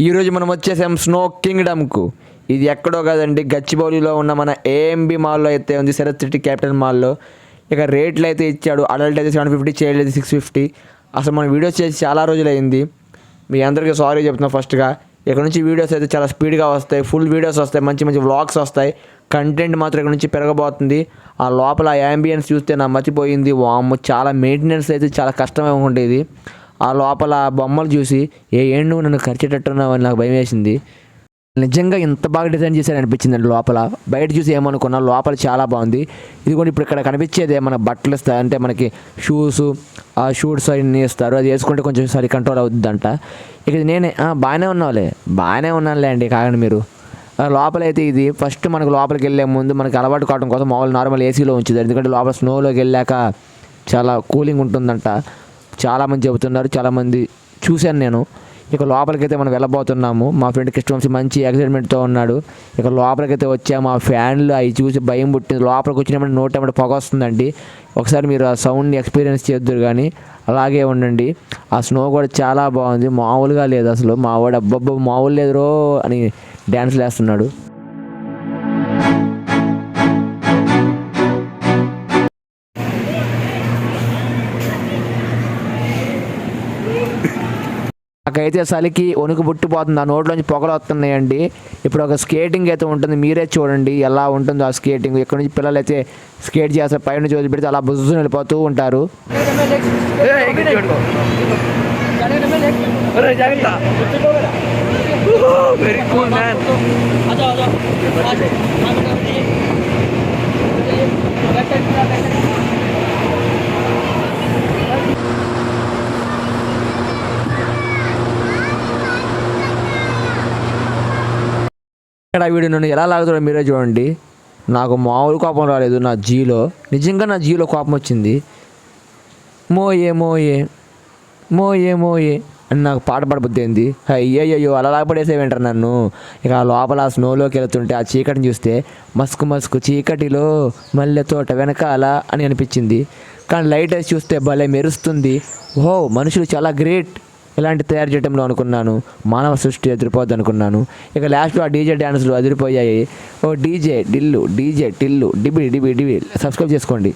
ఈరోజు మనం వచ్చేసాం స్నో కింగ్డమ్కు. ఇది ఎక్కడో కదండి, గచ్చిబౌలిలో ఉన్న మన ఏఎంబి మాల్లో అయితే ఉంది, శరత్ సిటీ క్యాపిటల్ మాల్లో. ఇక రేట్లు అయితే ఇచ్చాడు. అడల్ట్ అయితే 750, చైల్డ్ అయితే 650. అసలు మన వీడియోస్ చేసి చాలా రోజులు అయింది. మీ అందరికీ సారీ చెప్తున్నా ఫస్ట్గా. ఇక్కడ నుంచి వీడియోస్ అయితే చాలా స్పీడ్గా వస్తాయి, ఫుల్ వీడియోస్ వస్తాయి, మంచి మంచి వ్లాగ్స్ వస్తాయి. కంటెంట్ మాత్రం ఇక్కడ నుంచి పెరగబోతుంది. ఆ లోపల యాంబియన్స్ చూస్తే నా మర్చిపోయింది. వామ్మో, చాలా మెయింటెనెన్స్ అయితే చాలా కష్టమే ఉండేది. ఆ లోపల బొమ్మలు చూసి ఏండు నన్ను ఖర్చేటట్టున్నావు అని నాకు భయం వేసింది. నిజంగా ఇంత బాగా డిజైన్ చేశారు అనిపించిందండి. లోపల బయట చూసి ఏమనుకున్నా, లోపల చాలా బాగుంది. ఇది కూడా ఇప్పుడు ఇక్కడ కనిపించేదే మన బట్టలు ఇస్తారు, అంటే మనకి షూస్, ఆ షూట్స్ అన్నీ ఇస్తారు. అది వేసుకుంటే కొంచెం సరి కంట్రోల్ అవుతుందంట. ఇక నేనే బాగానే ఉన్నానులే అండి, కాకండి మీరు. లోపలైతే ఇది ఫస్ట్ మనకు లోపలికి వెళ్ళే ముందు మనకి అలవాటు కావడం కోసం మామూలు నార్మల్ ఏసీలో ఉంచుతారు. ఎందుకంటే లోపల స్నోలోకి వెళ్ళాక చాలా కూలింగ్ ఉంటుందంట. చాలామంది చెబుతున్నారు, చాలామంది చూశాను నేను. ఇక లోపలికైతే మనం వెళ్ళబోతున్నాము. మా ఫ్రెండ్ కృష్ణవంశీ మంచి ఎక్సైట్మెంట్తో ఉన్నాడు. ఇక లోపలికైతే వచ్చాము. ఆ ఫ్యాన్లు అవి చూసి భయం పుట్టింది. లోపలికి వచ్చినప్పుడు నోటేమంటే పొగ వస్తుందండి. ఒకసారి మీరు ఆ సౌండ్ని ఎక్స్పీరియన్స్ చేద్దరు, కానీ అలాగే ఉండండి. ఆ స్నో కూడా చాలా బాగుంది, మామూలుగా లేదు అసలు. మావాడు అబ్బబ్బ మామూలు లేదురో అని డ్యాన్స్లు వేస్తున్నాడు. నాకైతే చలికి వణుకు పుట్టిపోతుంది. ఆ నోట్లోంచి పొగలు వస్తున్నాయండి. ఇప్పుడు ఒక స్కేటింగ్ అయితే ఉంటుంది, మీరే చూడండి ఎలా ఉంటుందో ఆ స్కేటింగ్. ఇక్కడ నుంచి పిల్లలు అయితే స్కేట్ చేస్తారు, పైన వదిలి పెడితే అలా బుజ్జు వెళ్ళిపోతూ ఉంటారు. ఇక్కడ వీడు నన్ను ఎలా లాగుతాడో మీరే చూడండి. నాకు మామూలు కోపం రాలేదు నా జీలో. నిజంగా నా జీలో కోపం వచ్చింది. మోయే మోయే మోయే మోయే అని నాకు పాట పాడబుద్ది అయింది. అయ్యయ్యో అలా లాగపడేసేవేంటారు నన్ను. ఇక ఆ లోపల ఆ స్నోలోకి వెళ్తుంటే ఆ చీకటిని చూస్తే మస్కు మస్కు చీకటిలో మల్లె తోట వెనకాల అని అనిపించింది. కానీ లైట్ వేసి చూస్తే భలే మెరుస్తుంది. ఓహో, మనుషులు చాలా గ్రేట్ ఇలాంటి తయారు చేయడంలో అనుకున్నాను. మానవ సృష్టి అదిరిపోద్ది అనుకున్నాను. ఇక లాస్ట్లో ఆ డీజే డ్యాన్స్లు అదిరిపోయాయి. ఓ డీజే టిల్లు డిబి డిబి డిబి. సబ్స్క్రైబ్ చేసుకోండి.